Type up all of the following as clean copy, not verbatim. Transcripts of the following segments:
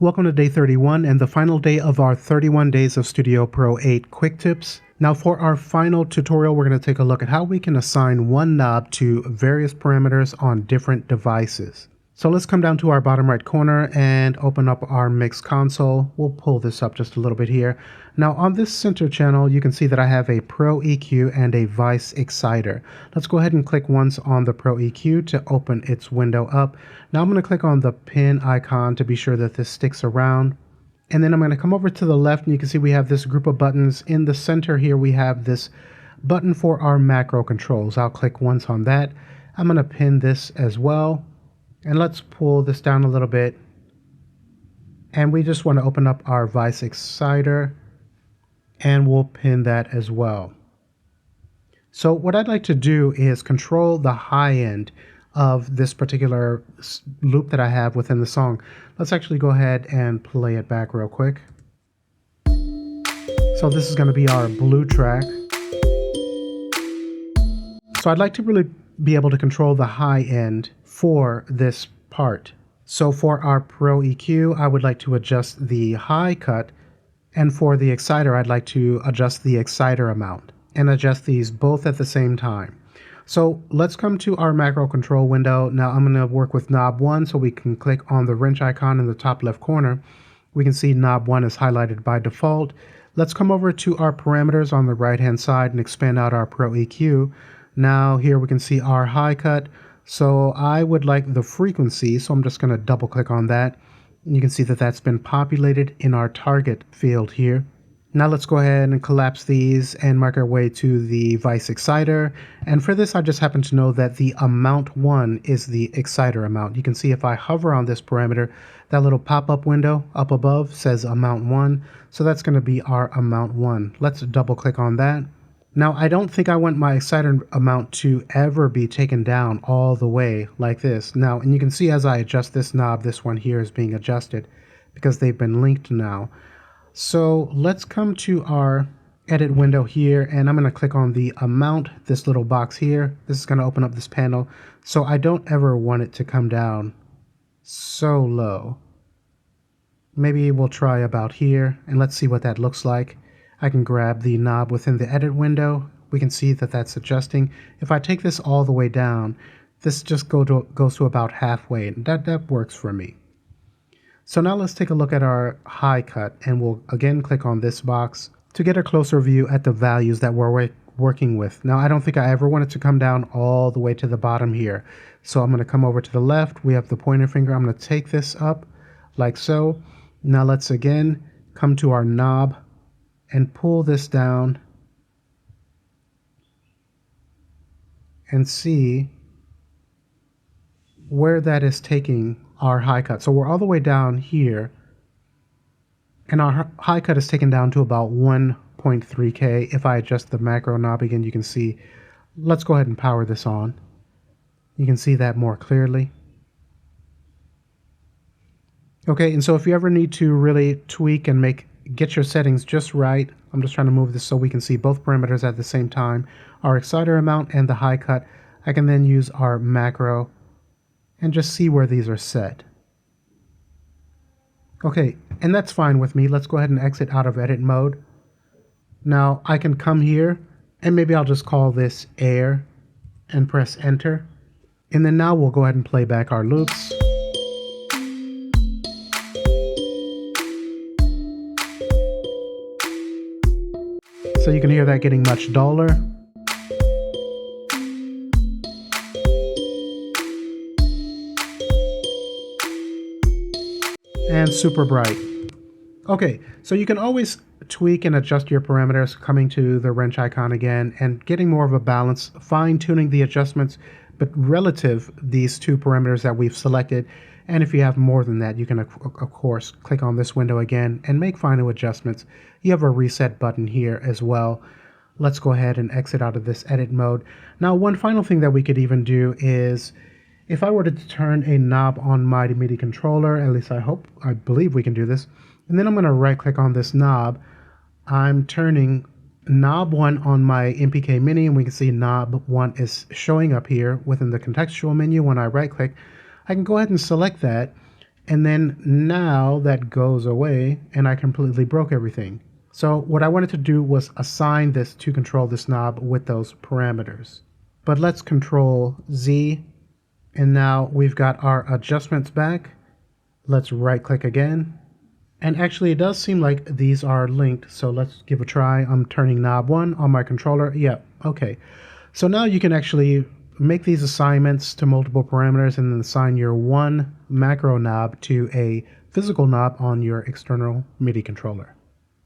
Welcome to day 31 and the final day of our 31 days of Studio Pro 8 quick tips. Now for our final tutorial, we're going to take a look at how we can assign one knob to various parameters on different devices. So let's come down to our bottom right corner and open up our mix console. We'll pull this up just a little bit here. Now on this center channel, you can see that I have a Pro EQ and a Vice Exciter. Let's go ahead and click once on the Pro EQ to open its window up. Now I'm going to click on the pin icon to be sure that this sticks around. And then I'm going to come over to the left and you can see we have this group of buttons. In the center here we have this button for our macro controls. I'll click once on that. I'm going to pin this as well. And let's pull this down a little bit. And we just want to open up our Vice Exciter and we'll pin that as well. So what I'd like to do is control the high end of this particular loop that I have within the song. Let's actually go ahead and play it back real quick. So this is going to be our blue track. So I'd like to really be able to control the high end for this part. So for our Pro EQ, I would like to adjust the high cut, and for the exciter, I'd like to adjust the exciter amount and adjust these both at the same time. So let's come to our macro control window. Now I'm going to work with knob 1, so we can click on the wrench icon in the top left corner. We can see knob 1 is highlighted by default. Let's come over to our parameters on the right hand side and expand out our Pro EQ. Now here we can see our high cut. So I would like the frequency, so I'm just going to double click on that. And you can see that that's been populated in our target field here. Now let's go ahead and collapse these and mark our way to the Vice Exciter. And for this, I just happen to know that the amount 1 is the exciter amount. You can see if I hover on this parameter, that little pop-up window up above says amount 1. So that's going to be our amount 1. Let's double click on that. Now I don't think I want my exciter amount to ever be taken down all the way like this. Now, and you can see as I adjust this knob, this one here is being adjusted because they've been linked now. So let's come to our edit window here and I'm going to click on the amount, this little box here. This is going to open up this panel. So I don't ever want it to come down so low. Maybe we'll try about here and let's see what that looks like. I can grab the knob within the edit window. We can see that that's adjusting. If I take this all the way down, this just goes to about halfway, and that works for me. So now let's take a look at our high cut, and we'll again click on this box to get a closer view at the values that we're working with. Now I don't think I ever want it to come down all the way to the bottom here. So I'm going to come over to the left. We have the pointer finger. I'm going to take this up like so. Now let's again come to our knob and pull this down and see where that is taking our high cut. So we're all the way down here and our high cut is taken down to about 1.3K. If I adjust the macro knob again, you can see, let's go ahead and power this on. You can see that more clearly. Okay, and so if you ever need to really tweak and get your settings just right, I'm just trying to move this so we can see both parameters at the same time, our exciter amount and the high cut. I can then use our macro and just see where these are set. Okay, and that's fine with me. Let's go ahead and exit out of edit mode. Now I can come here and maybe I'll just call this air and press enter. And then now we'll go ahead and play back our loops. So you can hear that getting much duller. And super bright. Okay, so you can always tweak and adjust your parameters, coming to the wrench icon again and getting more of a balance, fine-tuning the adjustments, but relative these two parameters that we've selected. And if you have more than that, you can, of course, click on this window again and make final adjustments. You have a reset button here as well. Let's go ahead and exit out of this edit mode. Now, one final thing that we could even do is, if I were to turn a knob on my MIDI controller, at least I believe we can do this, and then I'm going to right click on this knob. I'm turning knob 1 on my MPK Mini, and we can see knob 1 is showing up here within the contextual menu. When I right click, I can go ahead and select that And then now that goes away and I completely broke everything. So what I wanted to do was assign this to control this knob with those parameters. But let's control Z, and now we've got our adjustments back. Let's right click again. And actually it does seem like these are linked, so let's give a try. I'm turning knob 1 on my controller. Yep, okay. So now you can actually make these assignments to multiple parameters and then assign your one macro knob to a physical knob on your external MIDI controller.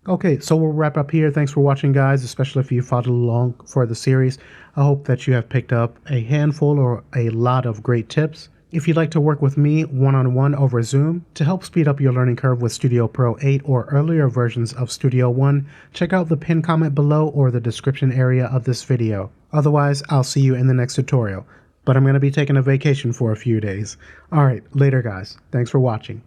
Okay, so we'll wrap up here. Thanks for watching, guys, especially if you followed along for the series. I hope that you have picked up a handful or a lot of great tips. If you'd like to work with me one-on-one over Zoom to help speed up your learning curve with Studio Pro 8 or earlier versions of Studio One, check out the pinned comment below or the description area of this video. Otherwise, I'll see you in the next tutorial. But I'm going to be taking a vacation for a few days. Alright, later guys. Thanks for watching.